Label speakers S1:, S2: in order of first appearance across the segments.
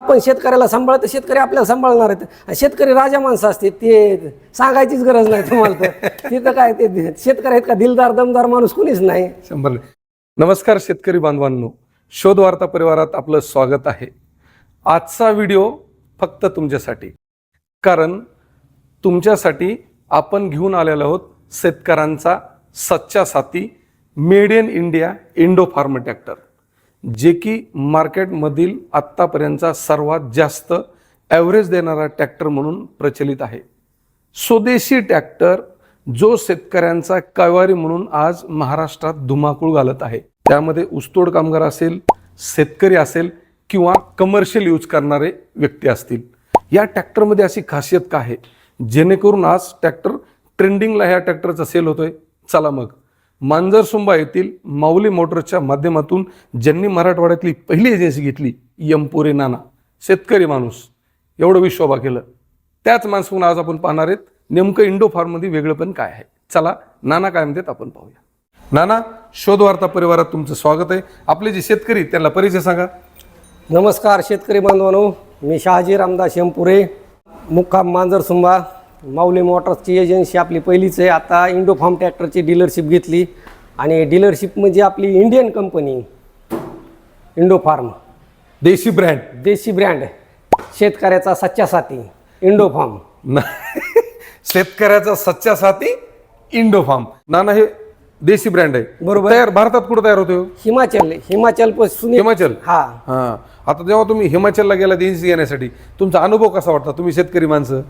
S1: आपण शेतकऱ्याला सांभाळतो, शेतकरी आपल्याला सांभाळणार आहेत. शेतकरी राजा माणसं असते, ते सांगायचीच गरज नाही तुम्हाला. तर तिथं काय ते शेतकरी आहेत का दिलदार दमदार माणूस कुणीच नाही.
S2: 100. नमस्कार शेतकरी बांधवांनो, शोध वार्ता परिवारात आपलं स्वागत आहे. आजचा व्हिडिओ फक्त तुमच्यासाठी, कारण तुमच्यासाठी आपण घेऊन आलेलो आहोत शेतकऱ्यांचा सच्चा साथी made in India Indo Farm tractor, जे की मार्केटमधील आत्तापर्यंतचा सर्वात जास्त ॲव्हरेज देणारा ट्रॅक्टर म्हणून प्रचलित आहे. स्वदेशी ट्रॅक्टर जो शेतकऱ्यांचा कैवारी म्हणून आज महाराष्ट्रात धुमाकूळ घालत आहे. त्यामध्ये ऊसतोड कामगार असेल, शेतकरी असेल किंवा कमर्शियल यूज करणारे व्यक्ती असतील. या ट्रॅक्टरमध्ये अशी खासियत काय आहे जेणेकरून आज ट्रॅक्टर ट्रेंडिंगला ह्या ट्रॅक्टरचा सेल होतोय? चला मग मांजरसुंबा येथील माऊली मोटर्सच्या माध्यमातून ज्यांनी मराठवाड्यातली पहिली एजन्सी घेतली, यमपुरे नाना, शेतकरी माणूस, एवढं विश्वाबा केलं, त्याच माणसाकडून आज आपण पाहणार आहेत नेमकं इंडो फार्ममध्ये वेगळं पण काय आहे. चला नाना काय म्हणतात आपण पाहूया. नाना, शोध वार्ता परिवारात तुमचं स्वागत आहे. आपले जे शेतकरी त्यांना परिचय सांगा.
S1: नमस्कार शेतकरी बांधवांनो, मी शहाजी रामदास यमपुरे, मुक्काम मांजरसुंबा. माऊली मोटर्सची एजन्सी आपली पहिलीच आहे. आता इंडो फार्म ट्रॅक्टरची डीलरशिप घेतली आणि डीलरशिप म्हणजे आपली इंडियन कंपनी इंडो फार्म,
S2: देशी ब्रँड,
S1: देशी ब्रँड, शेतकऱ्याचा सच्चा साथी इंडो फार्म.
S2: शेतकऱ्याचा सच्चा साथी इंडो फार्म. नाना, हे देशी ब्रँड आहे
S1: बरोबर.
S2: तयार भारतात कुठं तयार होतो?
S1: हिमाचल पासून.
S2: हिमाचल.
S1: हा.
S2: आता जेव्हा तुम्ही हिमाचलला गेला एजन्सी घेण्यासाठी, तुमचा अनुभव कसा वाटता? तुम्ही शेतकरी माणसं.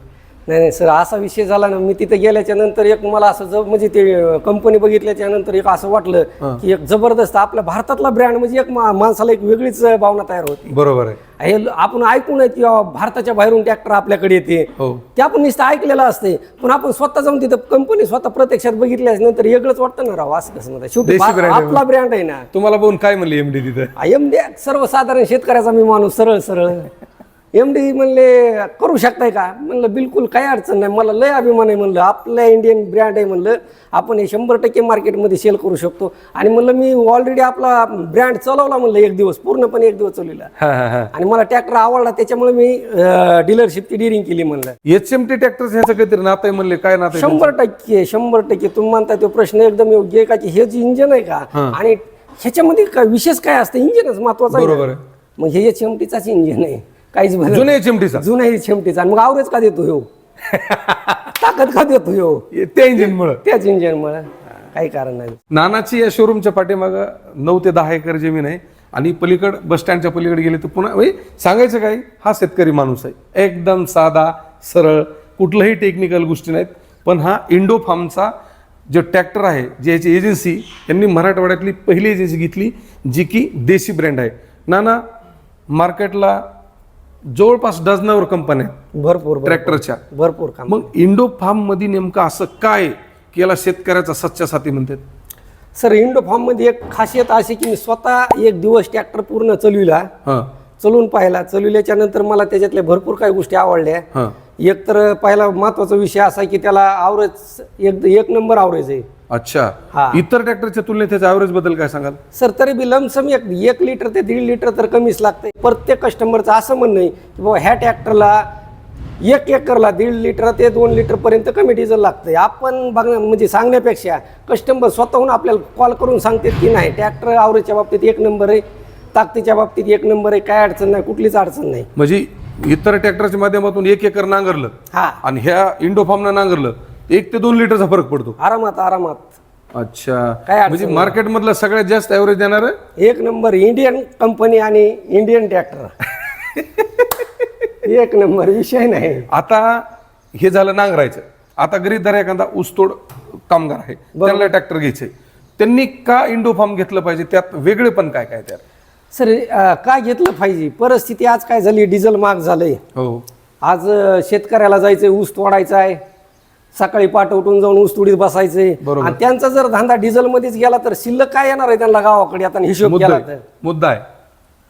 S1: नाही सर, असा विषय झाला ना, मी तिथे गेल्याच्या नंतर एक मला असं म्हणजे ते कंपनी बघितल्याच्या नंतर एक असं वाटलं की एक जबरदस्त आपल्या भारतातला ब्रँड म्हणजे एक माणसाला एक वेगळीच भावना तयार होती.
S2: बरोबर आहे.
S1: हे आपण ऐकून की भारताच्या बाहेरून ट्रॅक्टर आपल्याकडे येते, ते आपण नुसतं ऐकलेलं असते, पण आपण स्वतः जाऊन तिथं कंपनी स्वतः प्रत्यक्षात बघितल्याच नंतर वेगळंच वाटतं ना राव. असं कसं म्हणतात, शेवटी आपला ब्रँड आहे ना.
S2: तुम्हाला बघून काय म्हणले एमडी तिथं?
S1: एमडी सर्वसाधारण शेतकऱ्याचा मी माणूस, सरळ सरळ. एमडी म्हणले करू शकताय का? म्हणलं बिलकुल काही अडचण नाही, मला लय अभिमान आहे. म्हणलं आपल्या इंडियन ब्रँड आहे, म्हणलं आपण हे 100% मार्केटमध्ये सेल करू शकतो. आणि म्हणलं मी ऑलरेडी आपला ब्रँड चालवला, म्हणलं एक दिवस, पूर्णपणे एक दिवस चालवला आणि मला ट्रॅक्टर आवडला, त्याच्यामुळे मी डीलरशिपची डिलिंग केली. म्हणलं
S2: एचएमटी ट्रॅक्टर ह्याचं काहीतरी नातं आहे. म्हणले काय नातं?
S1: 100% तुम्ही म्हणता तो प्रश्न एकदम योग्य आहे का, की हे जे इंजिन आहे का आणि ह्याच्यामध्ये काय विशेष काय असतं? इंजिनच महत्वाचं
S2: बरोबर आहे.
S1: मग हे एचएमटीचाच इंजिन आहे, काहीच
S2: जुन्या एचएमटीचा.
S1: जुना एचएमटीचा. मग आवरेज का देतो ह्यो? ताकद का देतो ह्यो?
S2: त्या इंजिनमुळे,
S1: त्याच इंजिनमुळे, काही कारण नाही.
S2: नानाची या शोरूमच्या पाठीमागं 9 ते 10 एकर जमीन आहे आणि पलीकड बस स्टँडच्या पलीकडे गेले तर पुन्हा सांगायचं काय, हा शेतकरी माणूस आहे, एकदम साधा सरळ, कुठलंही टेक्निकल गोष्टी नाहीत. पण हा इंडो फार्मचा जो ट्रॅक्टर आहे, जे याची एजन्सी, यांनी मराठवाड्यातली पहिली एजन्सी घेतली जी की देशी ब्रँड आहे. नाना, मार्केटला जवळपास डझनावर कंपन्या
S1: भरपूर
S2: ट्रॅक्टरच्या,
S1: भरपूर काम.
S2: मग इंडो फार्म मध्ये नेमकं असं काय की याला शेतकऱ्याचा सच्चा साथी म्हणतात?
S1: सर, इंडो फार्म मध्ये एक खासियत अशी की मी स्वतः एक दिवस ट्रॅक्टर पूर्ण चालविला, चलवून पाहिला. चलविल्याच्या नंतर मला त्याच्यातल्या भरपूर काही गोष्टी आवडल्या. एक तर पहिला महत्वाचा विषय असा की त्याला आवरेज एक नंबर आवरेज आहे.
S2: अच्छा. इतर ट्रॅक्टरच्या तुलनेत त्याच्या ॲव्हरेज बद्दल काय सांगाल?
S1: सर, तरी बी लमसम 1 लिटर ते 1.5 लिटर तर कमीच लागतंय. प्रत्येक कस्टमरचं असं म्हणणं आहे की बाबा ह्या ट्रॅक्टरला 1 एकरला 1.5 लिटर ते 2 लिटर पर्यंत कमी डिझेल लागतंय. आपण म्हणजे सांगण्यापेक्षा कस्टमर स्वतःहून आपल्याला कॉल करून सांगतात की नाही, ट्रॅक्टर ॲव्हरेजच्या बाबतीत 1 नंबर आहे, ताकदीच्या बाबतीत 1 नंबर आहे, काय अडचण नाही, कुठलीच अडचण नाही.
S2: म्हणजे इतर ट्रॅक्टरच्या माध्यमातून 1 एकर नांगरलं आणि ह्या इंडो फार्मनं नांगरलं 1 ते 2 लिटरचा फरक पडतो
S1: आरामात.
S2: अच्छा. म्हणजे मार्केट मधला सगळ्यात जास्त ॲव्हरेज देणार
S1: 1 नंबर इंडियन कंपनी आणि इंडियन ट्रॅक्टर. 1 नंबर, विषय नाही.
S2: आता हे झालं नांगरायचं. आता गरीबदार एखादा ऊसतोड कामगार आहे, त्यांना ट्रॅक्टर घ्यायचंय, त्यांनी का इंडो फार्म घेतलं पाहिजे? त्यात वेगळे पण काय काय? त्यात
S1: सर काय घेतलं पाहिजे? परिस्थिती आज काय झाली, डिझेल महाग झालंय. आज शेतकऱ्याला जायचंय, ऊस तोडायचा आहे, सकाळी पाठ उठून जाऊन ऊस तोडीत बसायचंय, आणि त्यांचा जर धंदा डिझेल मध्येच गेला तर शिल्लक काय येणार आहे त्यांना गावाकडे? आता हिशोब केला तर
S2: मुद्दा आहे.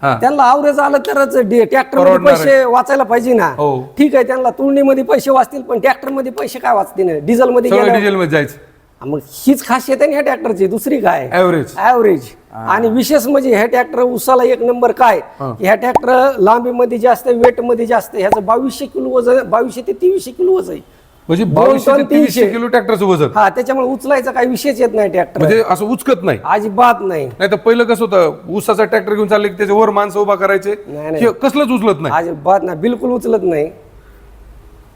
S1: त्यांना आवरेज आलं तरच ट्रॅक्टर मध्ये पैसे वाचायला पाहिजे ना. ठीक आहे, त्यांना तुळणीमध्ये पैसे वाचतील, पण ट्रॅक्टर मध्ये पैसे काय वाचतील? डिझेल मध्ये
S2: जायचं.
S1: मग हीच खासियत आहे ना ह्या ट्रॅक्टरची, दुसरी काय
S2: ॲव्हरेज.
S1: ॲव्हरेज. आणि विशेष म्हणजे ह्या ट्रॅक्टर उसाला एक नंबर काय, ह्या ट्रॅक्टर लांबीमध्ये जास्त, वेट मध्ये जास्त. ह्याचं 2200 किलो वजन, 2200 ते 2300 किलो वजन आहे.
S2: म्हणजे
S1: 2
S2: 2200
S1: टन
S2: ते 300 किलो ट्रॅक्टरचं वजन.
S1: हा, त्याच्यामुळे उचलायचा काही विषयच येत नाही ट्रॅक्टर,
S2: म्हणजे असं उचकत नाही
S1: अजिबात नाही.
S2: नाही तर पहिलं कसं होतं, ऊसाचा ट्रॅक्टर घेऊन चालले की त्याच्यावर माणसं उभा करायचे,
S1: नाही.
S2: हे कसलंच उचलत नाही.
S1: अजिबात नाही, बिलकुल उचलत नाही.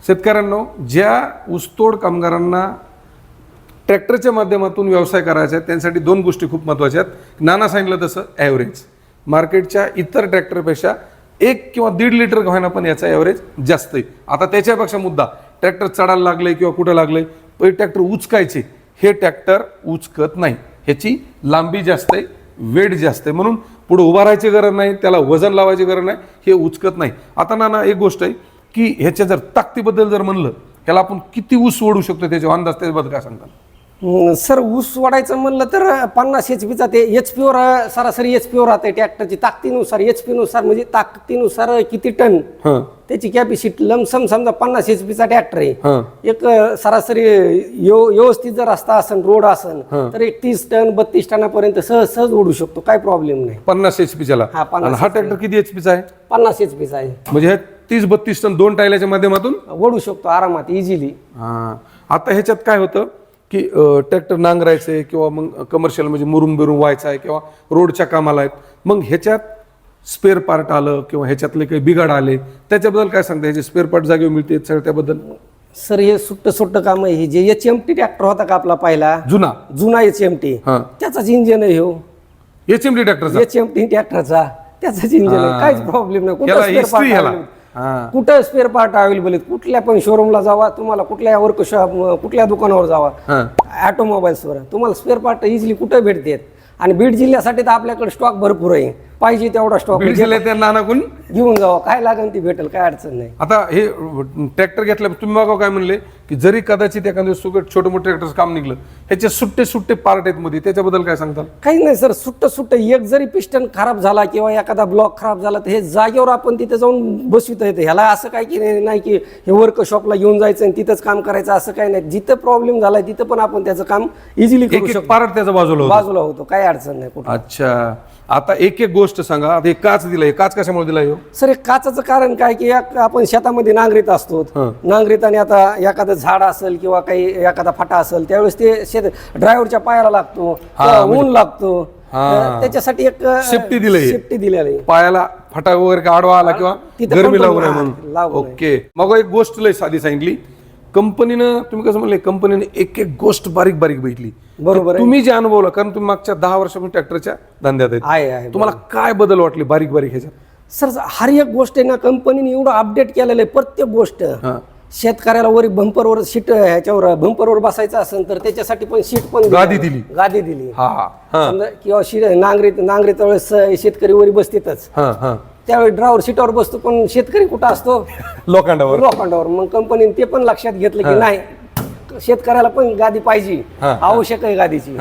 S2: शेतकऱ्यांनो, ज्या ऊसतोड कामगारांना ट्रॅक्टरच्या माध्यमातून व्यवसाय करायचा आहे त्यांसाठी 2 गोष्टी खूप महत्त्वाच्या आहेत. नाना सांगितलं तसं ॲव्हरेज मार्केटच्या इतर ट्रॅक्टरपेक्षा 1 किंवा 1.5 लिटर का होईना पण याचा ॲव्हरेज जास्त आहे. आता त्याच्यापेक्षा मुद्दा, ट्रॅक्टर चढायला लागले किंवा कुठं लागले, पहिले ट्रॅक्टर उचकायचे, हे ट्रॅक्टर उचकत नाही. ह्याची लांबी जास्त आहे, वेट जास्त आहे, म्हणून पुढे उभा राहायची गरज नाही, त्याला वजन लावायची गरज नाही, हे उचकत नाही. आता नाना एक गोष्ट आहे की ह्याच्या जर ताकदीबद्दल जर म्हणलं, ह्याला आपण किती ऊस ओढू शकतो त्याच्या अंदाज, त्याच्याबद्दल काय सांगताल?
S1: सर, ऊस वाढायचं म्हणलं तर 50 HP ते HP सरासरी HP राहते ट्रॅक्टरची ताकदीनुसार. HP नुसार म्हणजे ताकदीनुसार किती टन त्याची कॅपॅसिटी. लमसम समजा 50 HP ट्रॅक्टर आहे, एक सरासरी व्यवस्थित जर रस्ता असेल, रोड असेल तर एक 30 टन 32 टनापर्यंत सहज ओढू शकतो, काय प्रॉब्लेम नाही.
S2: 50 HP
S1: हा, 50
S2: हा ट्रॅक्टर किती HP आहे?
S1: 50 HP आहे.
S2: म्हणजे हे 30-32 टन 2 टायल्याच्या माध्यमातून
S1: ओढू शकतो आरामात, इझिली.
S2: आता ह्याच्यात काय होतं की ट्रॅक्टर नांगरायचे किंवा मग कमर्शियल म्हणजे मुरुम बिरुम व्हायचा आहे किंवा रोडच्या कामाला आहेत, मग ह्याच्यात स्पेअर पार्ट आलं किंवा ह्याच्यातले काही बिघाड आले, त्याच्याबद्दल काय सांगता? ह्याचे स्पेअर पार्ट जागेवर मिळते सगळं त्याबद्दल?
S1: सर, हे सुट्ट काम आहे. जे HMT ट्रॅक्टर होता का आपला पहिला जुना HMT, त्याचाच इंजिन आहे. हो,
S2: HMT ट्रॅक्टर,
S1: HMT ट्रॅक्टरचा त्याचाच इंजिन आहे, काहीच प्रॉब्लेम नाही. कुठं स्पेअर पार्ट अवेलेबल आहेत, कुठल्या पण शोरूमला जावा, तुम्हाला कुठल्या वर्कशॉप, कुठल्या दुकानावर जावा, ऑटोमोबाईल्सवर तुम्हाला स्पेअर पार्ट इझिली कुठं भेटतात. आणि बीड जिल्ह्यासाठी तर आपल्याकडे स्टॉक भरपूर आहे, पाहिजे तेवढा स्टॉक घेऊन जावा, काय लागेल ती भेटेल, काय अडचण नाही.
S2: आता हे ट्रॅक्टर घेतल्या तुम्ही मागव काय म्हणले की जरी कदाचित एखाद्या छोटं मोठं ट्रॅक्टरचं काम निघलं, ह्याचे सुट्टे पार्ट आहेत मध्ये, त्याच्याबद्दल काय सांगताल?
S1: काही नाही सर, सुट्ट एक जरी पिस्टन खराब झाला किंवा एखादा ब्लॉक खराब झाला तर हे जागेवर आपण तिथे जाऊन बसविता येते. ह्याला असं काय की नाही की हे वर्कशॉपला घेऊन जायचं आणि तिथंच काम करायचं, असं काही नाही. जिथं प्रॉब्लेम झालाय तिथं पण आपण त्याचं काम इझिली करू शकतो.
S2: पार्ट त्याचा बाजूला
S1: होतो, काय अडचण नाही कुठं.
S2: अच्छा, आता एक गोष्ट सांगा. आता हे काच दिलाय, काच कशामुळे दिलाय?
S1: सर, एक काचाचं कारण काय की आपण शेतामध्ये नांगरीत असतो, नांगरीत आणि आता एखादं झाड असेल किंवा काही एखादा फाटा असेल त्यावेळेस ते ड्रायव्हरच्या पायाला लागतो, ऊन लागतो, त्याच्यासाठी एक
S2: सेफ्टी
S1: दिलेली आहे.
S2: पायाला फाटा वगैरे आडवा आला किंवा गरमी लागू नये म्हणून. ओके, मग एक गोष्ट लय साधी सांगितली कंपनीनं. तुम्ही कसं म्हणले, कंपनीने एक गोष्ट बारीक बघितली.
S1: बरोबर,
S2: तुम्ही जे अनुभवलं, कारण तुम्ही मागच्या 10 वर्षापासून ट्रॅक्टरच्या धंद्यात आहे, तुम्हाला काय बदल वाटले बारीक ह्याच्यात?
S1: सर, हर एक गोष्ट आहे ना कंपनीने एवढं अपडेट केलेलं आहे. प्रत्येक गोष्ट शेतकऱ्याला वर बंपरवर सीट, ह्याच्यावर बंपरवर बसायचं असेल तर त्याच्यासाठी पण सीट पण गादी दिली. किंवा नांगरीत वेळेस शेतकरी वरी बसतेच, त्यावेळी ड्रायव्हर सीटावर बसतो, पण शेतकरी कुठं असतो? लोखंडावर. मग कंपनीने ते पण लक्षात घेतलं की नाही, शेतकऱ्याला पण गादी पाहिजे, आवश्यक आहे गादीची.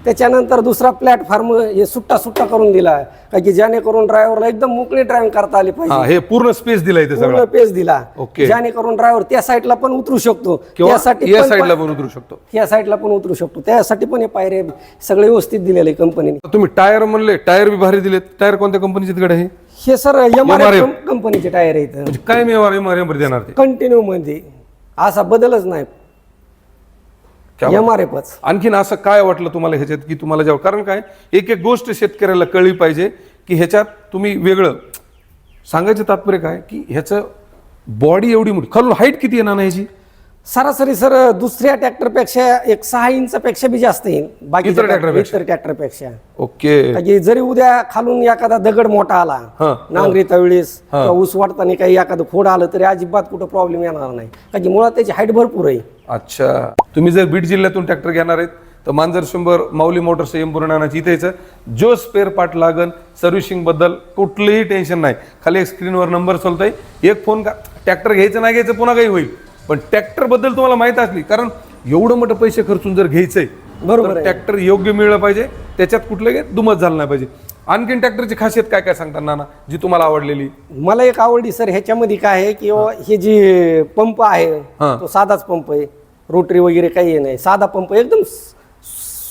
S1: त्याच्यानंतर दुसरा प्लॅटफॉर्म हे सुट्टा करून दिला की जेणेकरून ड्रायव्हरला एकदम मोकळी ड्रायव्हिंग करता आली पाहिजे.
S2: हे पूर्ण स्पेस दिलाय,
S1: पूर्ण स्पेस दिला, जेणेकरून ड्रायव्हर त्या साईडला पण उतरू शकतो, त्यासाठी
S2: या साईडला पण उतरू शकतो,
S1: या साईडला पण उतरू शकतो. त्यासाठी पण हे पायरे सगळे व्यवस्थित दिलेले कंपनीने.
S2: तुम्ही टायर म्हणले, टायर बी भारी दिलेत. टायर कोणत्या कंपनीचे तिकडे आहे?
S1: हे सर MRF कंपनीचे टायर आहेत.
S2: म्हणजे काय MRF देणार ते
S1: कंटिन्यू मध्ये, असा बदलच नाही, MRFच.
S2: आणखीन असं काय वाटलं तुम्हाला ह्याच्यात की तुम्हाला जेव्हा, कारण काय एक गोष्ट शेतकऱ्याला कळली पाहिजे की ह्याच्यात तुम्ही वेगळं सांगायचं तात्पर्य काय की ह्याचं बॉडी एवढी मोठी, खालून हाईट किती आहे ना ह्याची?
S1: सरासरी सर दुसऱ्या ट्रॅक्टरपेक्षा एक 6 इंचापेक्षा बी जास्त येईल बाकीच्या ट्रॅक्टरपेक्षा.
S2: ओके,
S1: जरी उद्या खालून एखादा दगड मोठा आला नांगरीता वेळेस, ऊस वाढताना काही एखादं खोड आलं तरी अजिबात कुठं प्रॉब्लेम येणार नाही, कारण की मुळात त्याची हाईट भरपूर आहे.
S2: अच्छा, तुम्ही जर बीड जिल्ह्यातून ट्रॅक्टर घेणार आहेत तर मांजर शंभर माऊली मोटर्स एमपुरणाची इथे यायचं. जो स्पेअर पार्ट लागन सर्व्हिसिंग बद्दल कुठलंही टेन्शन नाही. खाली एक स्क्रीनवर नंबर चालतोय, एक फोन का. ट्रॅक्टर घ्यायचं नाही घ्यायचं पुन्हा काही होईल, पण ट्रॅक्टर बद्दल तुम्हाला माहित असली, कारण एवढं मोठं पैसे खर्चून जर घ्यायचंय बरोबर, ट्रॅक्टर योग्य मिळलं पाहिजे, त्याच्यात कुठलं दुमत झालं नाही पाहिजे. आणखीन ट्रॅक्टरची खासियत काय सांगता नाना जी तुम्हाला आवडलेली?
S1: मला एक आवडली सर ह्याच्यामध्ये काय आहे की हे जे पंप आहे तो साधाच पंप आहे, रोटरी वगैरे काही नाही, साधा पंप एकदम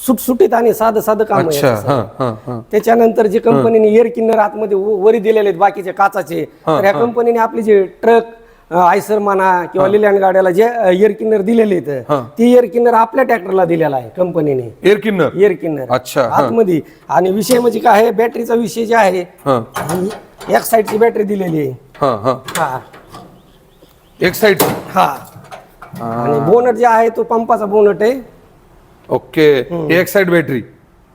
S1: सुटसुटीत आणि साधं साधं काम आहे
S2: अच्छा
S1: याचं.
S2: हा हा हा
S1: त्याच्यानंतर जे कंपनीने एअर किन्नर आतमध्ये वरी दिलेले आहेत बाकीचे काचाचे, तर ह्या कंपनीने आपले जे ट्रक आयसर म्हणा किंवा लिलँड गाड्याला जे एअर किन्नर दिलेले आहेत ती एअर किन्नर आपल्या ट्रॅक्टरला दिलेला आहे कंपनीने.
S2: एअर किन्नर
S1: एअर किन्नर
S2: अच्छा,
S1: आतमध्ये. आणि विषय म्हणजे काय आहे, बॅटरीचा विषय जे आहे, एक साईडची बॅटरी दिलेली आहे. हा
S2: एक साइड
S1: हा आणि बोनट जे आहे तो पंपाचा बोनट आहे.
S2: ओके एक साइड बॅटरी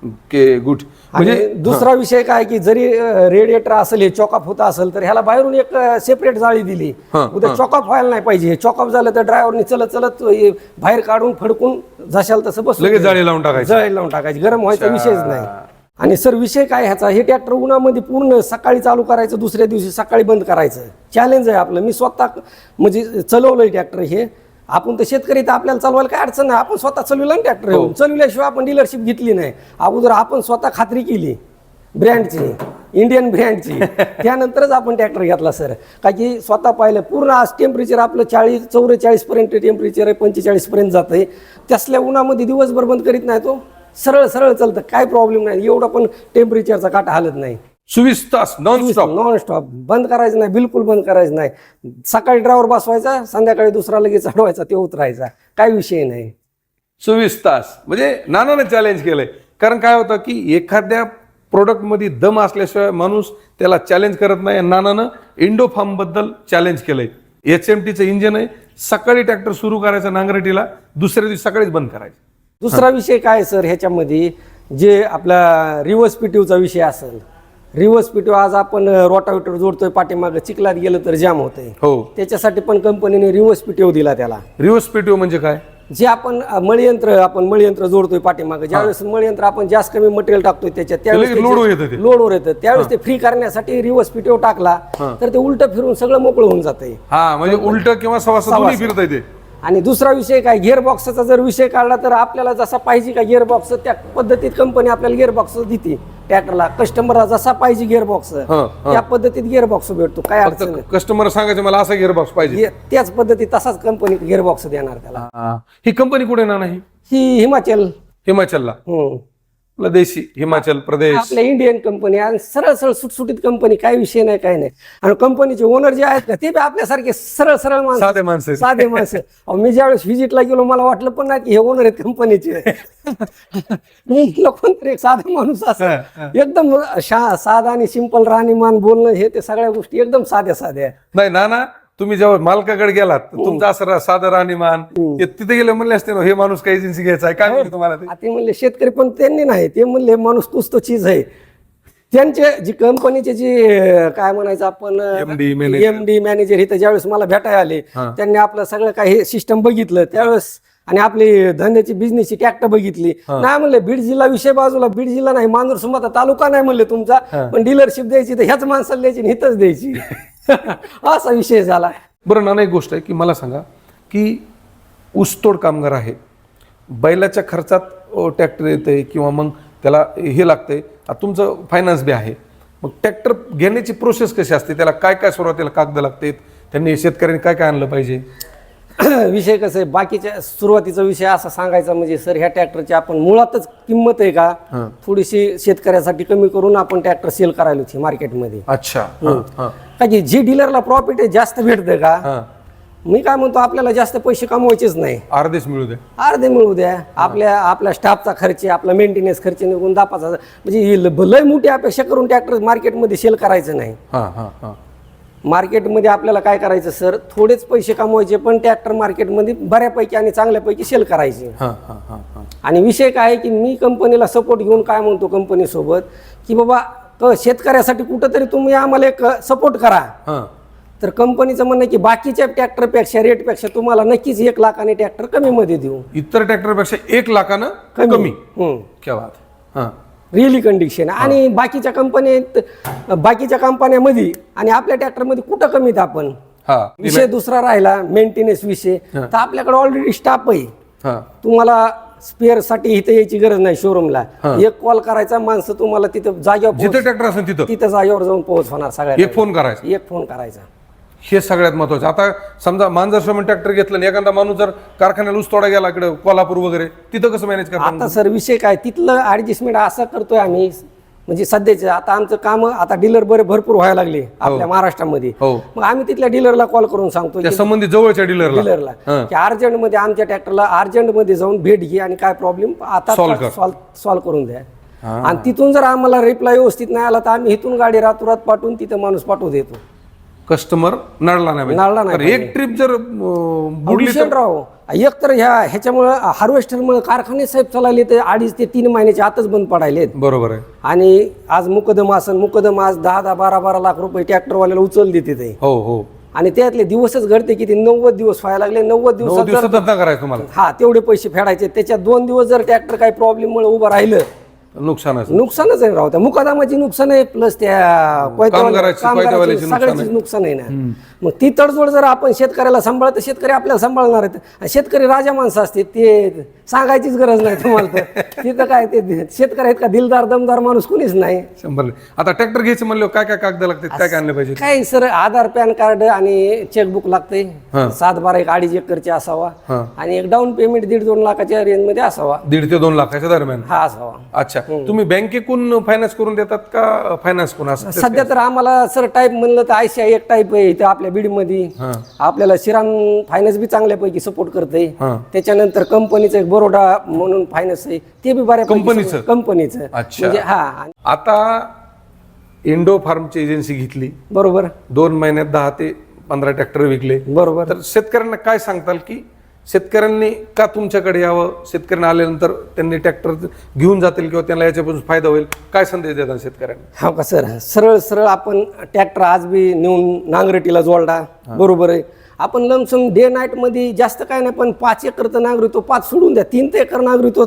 S2: ओके गुड.
S1: म्हणजे दुसरा विषय काय की जरी रेडिएटर असेल, हे चॉकअप होत असेल तर ह्याला बाहेरून एक सेपरेट जाळी दिली. उद्या चॉकअप व्हायला नाही पाहिजे. चॉकअप झालं तर ड्रायव्हरने चलत चलत बाहेर काढून फडकून जशाल तसं बस
S2: लगेच जाळी लावून टाकायची.
S1: जाळी लावून टाकायची, गरम व्हायचा विषयच नाही. आणि सर विषय काय ह्याचा, हे ट्रॅक्टर उन्हामध्ये पूर्ण सकाळी चालू करायचं, दुसऱ्या दिवशी सकाळी बंद करायचं, चॅलेंज आहे आपलं. मी स्वतः म्हणजे चालवलंय ट्रॅक्टर हे. आपण तर शेतकरी तर आपल्याला चालवायला काय अडचण नाही, आपण स्वतः चालविला ना ट्रॅक्टर. चालविल्याशिवाय आपण डीलरशिप घेतली नाही. अगोदर आपण स्वतः खात्री केली ब्रँडची, इंडियन ब्रँडची, त्यानंतरच आपण ट्रॅक्टर घेतला सर. का की स्वतः पाहिलं पूर्ण आज टेम्परेचर आपलं 44 पर्यंत टेम्परेचर आहे, 45 पर्यंत जात आहे. त्यासल्या उन्हामध्ये दिवसभर बंद करीत नाही, तो सरळ सरळ चालतं, काय प्रॉब्लेम नाही. एवढा पण टेम्परेचरचा काटा हालत नाही.
S2: 24 तास नॉन स्टॉप.
S1: नॉन स्टॉप बंद करायचं नाही, बिलकुल बंद करायचं नाही. सकाळी ड्रायव्हर बसवायचा, संध्याकाळी दुसरा लगेच चढवायचा, ते उतरायचा, काय विषय नाही.
S2: 24 तास म्हणजे नानाने चॅलेंज केलंय. कारण काय होतं की एखाद्या प्रोडक्ट मध्ये दम असल्याशिवाय माणूस त्याला चॅलेंज करत नाही. नानानं इंडो फार्म बद्दल चॅलेंज केलंय. HMTचं इंजिन आहे, सकाळी ट्रॅक्टर सुरू करायचं नांगरटीला, दुसऱ्या दिवशी सकाळीच बंद करायचं.
S1: दुसरा विषय काय सर ह्याच्यामध्ये, जे आपला रिव्हर्स पीटीओचा विषय असेल, रिव्हर्स पीटीओ आज आपण रोटावेटर जोडतोय, पाठीमागं चिखलात गेलं तर जाम होतंय.
S2: हो,
S1: त्याच्यासाठी पण कंपनीने रिव्हर्स पीटीओ दिला त्याला.
S2: रिव्हर्स पीटीओ म्हणजे काय?
S1: जे आपण मळीयंत्र जोडतोय पाठीमागं, ज्यावेळेस मळीयंत्र आपण जास्त कमी मटेरियल टाकतोय त्याच्यात, त्यावेळेस लोडवर येतं, त्यावेळेस ते फ्री करण्यासाठी रिव्हर्स पीटीओ टाकला तर ते उलट फिरून सगळं मोकळं होऊन जातंय.
S2: हा म्हणजे उलट किंवा सवासा दोन्ही फिरतंय ते.
S1: आणि दुसरा विषय काय, गिअरबॉक्सचा जर विषय काढला तर आपल्याला जसा पाहिजे का गिअरबॉक्स, त्या पद्धतीत कंपनी आपल्याला गिअरबॉक्स देते ट्रॅक्टरला. कस्टमरला जसा पाहिजे गिअरबॉक्स त्या पद्धतीत गिअरबॉक्स भेटतो, काय अडचण नाही.
S2: कस्टमर सांगायचं मला असा गिअरबॉक्स पाहिजे,
S1: त्याच पद्धतीत तसाच कंपनी गिअरबॉक्स देणार त्याला.
S2: ही कंपनी कुठे ना नाही?
S1: ही
S2: हिमाचलला. आपलं देशी हिमाचल प्रदेश,
S1: आपल्या इंडियन कंपनी आणि सरळ सरळ सुटसुटीत कंपनी, काय विषय नाही, काय नाही. आणि कंपनीचे ओनर जे आहेत ना ते बी आपल्यासारखे सरळ सरळ
S2: साधे माणसं.
S1: साधे माणसं. मी ज्यावेळेस व्हिजिटला गेलो मला वाटलं पण नाही की हे ओनर आहेत कंपनीचे. कोणतरी एक साधा माणूस असं एकदम साधा आणि सिंपल राहणीमान बोलणं, हे ते सगळ्या गोष्टी एकदम साध्या साध्या.
S2: नाही ना तुम्ही जेव्हा मालकाकडे गेलात तुमचं असं साधं राहणीमान, तिथे गेले म्हणले असते ना हे माणूस काही एजन्सी घ्यायचा आहे, काय म्हणले तुम्हाला
S1: ते म्हणले शेतकरी, पण त्यांनी नाही, ते म्हणले माणूस तूच तो चीज आहे. त्यांचे जी कंपनीचे जे काय म्हणायचं आपण एमडी मॅनेजर इथं ज्यावेळेस मला भेटायला आले, त्यांनी आपलं सगळं काही सिस्टम बघितलं त्यावेळेस, आणि आपली धंद्याची बिझनेसची ट्रॅक्टर बघितली. नाही म्हणले बीड जिल्हा विषय बाजूला, बीड जिल्हा नाही, मांजूर तालुका नाही म्हणले तुमचा, पण डीलरशिप द्यायची तर ह्याच माणसाला द्यायची, हिथच द्यायची. असा विषय झाला.
S2: बरं नाना, एक गोष्ट आहे की मला सांगा की ऊसतोड कामगार आहे, बैलाच्या खर्चात ट्रॅक्टर येते किंवा मग त्याला हे लागतंय, तुमचं फायनान्स बी आहे, मग ट्रॅक्टर घेण्याची प्रोसेस कशी असते? त्याला काय काय सुरुवातीला कागद लागतात? त्यांनी शेतकऱ्यांनी काय काय आणलं पाहिजे?
S1: विषय कसं आहे, बाकीच्या सुरुवातीचा विषय असा सांगायचा म्हणजे सर, ह्या ट्रॅक्टरची आपण मुळातच किंमत आहे का थोडीशी शेतकऱ्यासाठी कमी करून आपण ट्रॅक्टर सेल करायला होती मार्केटमध्ये.
S2: अच्छा,
S1: का की जी डीलरला प्रॉफिट आहे जास्त भेटतं का, मी काय म्हणतो आपल्याला जास्त पैसे कमवायचेच नाही,
S2: अर्धेच मिळू द्या,
S1: अर्धे मिळू द्या. आपल्या स्टाफचा खर्च, आपला मेंटेनन्स खर्च निघून 10-5 म्हणजे लय मोठी अपेक्षा करून ट्रॅक्टर मार्केटमध्ये सेल करायचं नाही. मार्केटमध्ये आपल्याला काय करायचं सर, थोडेच पैसे कमवायचे पण ट्रॅक्टर मार्केटमध्ये बऱ्यापैकी आणि चांगल्यापैकी सेल करायचे. आणि विषय काय आहे की मी कंपनीला सपोर्ट घेऊन काय म्हणतो कंपनीसोबत की बाबा शेतकऱ्यासाठी कुठंतरी तुम्ही आम्हाला एक सपोर्ट करा. तर कंपनीचं म्हणणं की बाकीच्या ट्रॅक्टरपेक्षा रेटपेक्षा तुम्हाला नक्कीच 1 लाखाने ट्रॅक्टर कमी मध्ये देऊ.
S2: इतर ट्रॅक्टरपेक्षा 1 लाखानं कमी. क्या बात.
S1: Really condition. आणि बाकीच्या कंपन्यामध्ये आणि आपल्या ट्रॅक्टरमध्ये कुठं कमीत आपण. विषय दुसरा राहिला मेंटेनन्स विषय, तर आपल्याकडे ऑलरेडी स्टाफ आहे. तुम्हाला स्पेअर साठी इथे यायची गरज नाही शोरूमला. एक कॉल करायचा, माणसं तुम्हाला तिथं जागेवर
S2: जिथे ट्रॅक्टर असेल तिथं
S1: जागेवर जाऊन पोहोचवणार. सगळ्या
S2: एक फोन करायचा.
S1: एक फोन करायचा.
S2: हे सगळ्यात महत्वाचं. आता समजा मांजर श्रमण ट्रॅक्टर घेतलं आणि एखादा माणूस जर कारखान्याला ऊस तोडा गेला इकडे कोल्हापूर वगैरे, तिथं कसं मॅनेज करतात?
S1: आता सर विषय काय, तिथलं ऍडजस्टमेंट असं करतोय आम्ही, म्हणजे सध्याचे आता आमचं काम आता डीलर भरपूर व्हायला लागले आपल्या महाराष्ट्रामध्ये.
S2: हो.
S1: मग आम्ही तिथल्या डीलरला कॉल करून सांगतो
S2: त्या संबंधित जवळच्या
S1: डीलरला की अर्जंट मध्ये आमच्या ट्रॅक्टरला अर्जंट मध्ये जाऊन भेट घे आणि काय प्रॉब्लेम आता सॉल्व्ह करून द्या. आणि तिथून जर आम्हाला रिप्लाय व्यवस्थित नाही आला तर आम्ही इथून गाडी रातोरात पाठवून तिथं माणूस पाठवू देतो.
S2: कस्टमर नडला नाही. एक ट्रिप जर बुडली तर
S1: राव एक तर ह्याच्यामुळे हार्वेस्टरमुळे कारखाने साहेब चालले तर 2.5 ते 3 महिन्याच्या आतच बंद पडायले.
S2: बरोबर आहे.
S1: आणि आज मुकदम आज 10-12 लाख रुपये ट्रॅक्टरवाल्याला उचल देते ते.
S2: हो हो.
S1: आणि त्यातले दिवसच घडते की 90 दिवस व्हायला लागले. 90 दिवसात
S2: करायचं तुम्हाला.
S1: हा तेवढे पैसे फेडायचे. त्याच्यात 2 दिवस जर ट्रॅक्टर काही प्रॉब्लेम मुळे उभं राहिलं नुकसानच आहे राव. त्या मुकादमाची नुकसान आहे प्लस त्या सगळ्याच नुकसान आहे ना. मग ती तडजोड जर आपण शेतकऱ्याला सांभाळत तर शेतकरी आपल्याला सांभाळणार आहेत. शेतकरी राजा माणसं असते ते सांगायचीच गरज नाही तुम्हाला. तर तिथं काय ते शेतकरी आहेत का दिलदार दमदार माणूस कुणीच नाही.
S2: 100. आता ट्रॅक्टर घ्यायचं म्हणलं काय काय कागद लागतात, काय काय आणलं पाहिजे?
S1: काय सर आधार पॅन कार्ड आणि चेकबुक लागते. 7-12 एक 2.5 एकरचे असावा आणि एक डाऊन पेमेंट 1.5-2 लाखाच्या रेंज मध्ये असावा.
S2: 1.5 ते 2 लाखाच्या दरम्यान
S1: हा असावा.
S2: अच्छा, तुम्ही बँकेकडून फायनान्स करून देतात का फायनान्स करून? असं
S1: सध्या तर आम्हाला सर टाईप म्हणलं तर ICICI एक टाईप आहे इथं आपल्या बीड मध्ये. आपल्याला श्रीराम फायनान्स बी चांगल्यापैकी सपोर्ट करते. त्याच्यानंतर कंपनीचं एक बरोडा म्हणून फायनान्स आहे ते बी बऱ्या कंपनीचं. म्हणजे हा
S2: आता इंडो फार्मची एजन्सी घेतली
S1: बरोबर,
S2: 2 महिन्यात 10 ते 15 ट्रॅक्टर विकले
S1: बरोबर.
S2: तर शेतकऱ्यांना काय सांगताल की शेतकऱ्यांनी का तुमच्याकडे यावं? शेतकऱ्यांना आल्यानंतर त्यांनी ट्रॅक्टर घेऊन जातील किंवा त्यांना याच्यापासून फायदा होईल, काय संदेश देतात शेतकऱ्यांना?
S1: हा का सर, सरळ आपण ट्रॅक्टर आज बी नेऊन नांगरटीला जोडला बरोबर आहे. आपण लमसम डे नाईट मध्ये जास्त काय नाही पण 5 एकर तर नांगरितो, 5 सोडून द्या 3 एकर नांगरितो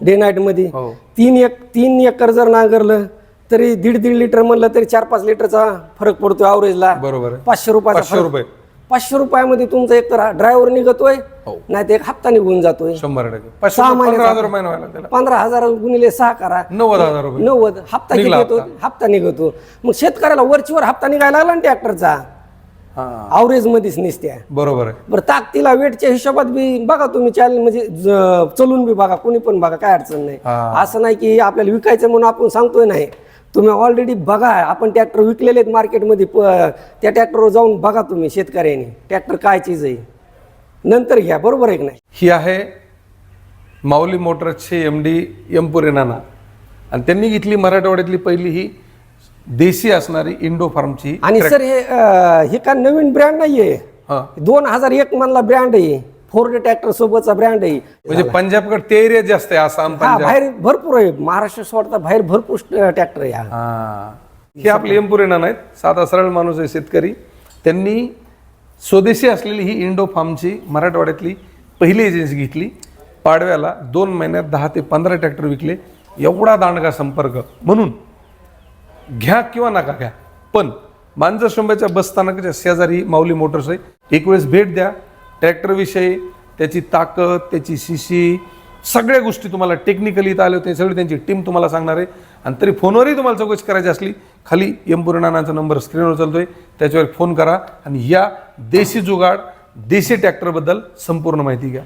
S1: डे नाईट मध्ये. 3 एकर जर नांगरलं तरी 1.5 लिटर म्हणलं तरी 4-5 लिटरचा फरक पडतो ॲव्हरेजला.
S2: बरोबर.
S1: 500 रुपये 500 रुपयामध्ये तुमचा एक तर ड्रायव्हर निघतोय नाही तर एक हप्ता निघून जातोय.
S2: 100%.
S1: 6 महिन्याचा
S2: 15,000
S1: गुणिले 6 करा
S2: 90,000 रुपये.
S1: 90 हप्ता निघतो. मग शेतकऱ्याला वरचीवर हप्ता निघायला लागला ना ट्रॅक्टरचा ॲव्हरेज मध्येच निसत्या.
S2: बरोबर आहे.
S1: बरं ताकदीला वेटच्या हिशोबात बी बघा तुम्ही चॅनल म्हणजे चलून बी बघा, कोणी पण बघा, काय अडचण नाही. असं नाही की आपल्याला विकायचं म्हणून आपण सांगतोय नाही. तुम्ही ऑलरेडी बघा, आपण ट्रॅक्टर विकलेले आहेत मार्केटमध्ये, त्या ट्रॅक्टरवर जाऊन बघा तुम्ही शेतकऱ्यांनी ट्रॅक्टर काय चीज आहे नंतर घ्या. बरोबर आहे की नाही?
S2: ही आहे माऊली मोटर्सचे MD एमपुरे नाना आणि त्यांनी घेतली मराठवाड्यातली पहिली ही देशी असणारी इंडो फार्मची.
S1: आणि सर हे काय नवीन ब्रँड नाहीये, 2001 मधला ब्रँड आहे. फोर्ड ट्रॅक्टर सोबतचा ब्रँड आहे.
S2: म्हणजे पंजाबकडे ते एरिया जास्त आहे, आसाम
S1: बाहेर भरपूर आहे, महाराष्ट्र सोडता बाहेर भरपूर ट्रॅक्टर आहे.
S2: हे आपले एमपुरे नाना आहेत, साधा सरळ माणूस आहे शेतकरी. त्यांनी स्वदेशी असलेली ही इंडो फार्मची मराठवाड्यातली पहिली एजन्सी घेतली. पाडव्याला 2 महिन्यात 10 ते 15 ट्रॅक्टर विकले. एवढा दांडगा संपर्क. म्हणून घ्या किंवा नका घ्या, पण मांजर शंभरच्या बस स्थानकाच्या शेजारी माऊली मोटर्स आहे. एक वेळेस भेट द्या. ट्रॅक्टर विषयी त्याची ताकद, त्याची शिशी, सगळ्या गोष्टी तुम्हाला टेक्निकली इथं आले होते, सगळी त्यांची टीम तुम्हाला सांगणार आहे. आणि तरी फोनवरही तुम्हाला चौकशी करायची असली, खाली एमपुरे नानांचा नंबर स्क्रीनवर चालतोय, त्याच्यावर फोन करा आणि या देशी जुगाड देशी ट्रॅक्टरबद्दल संपूर्ण माहिती घ्या.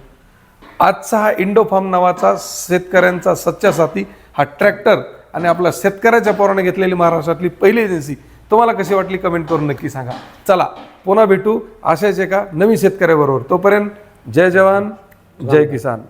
S2: आजचा हा इंडो फार्म नावाचा शेतकऱ्यांचा सच्चा साथी हा ट्रॅक्टर आणि आपल्या शेतकऱ्याच्या पोराने घेतलेली महाराष्ट्रातली पहिली एजन्सी तुम्हाला कशी वाटली कमेंट करून नक्की सांगा. चला पुन्हा भेटू अशाच एका नवीन शेतकऱ्याबरोबर. तोपर्यंत जय जवान जय किसान.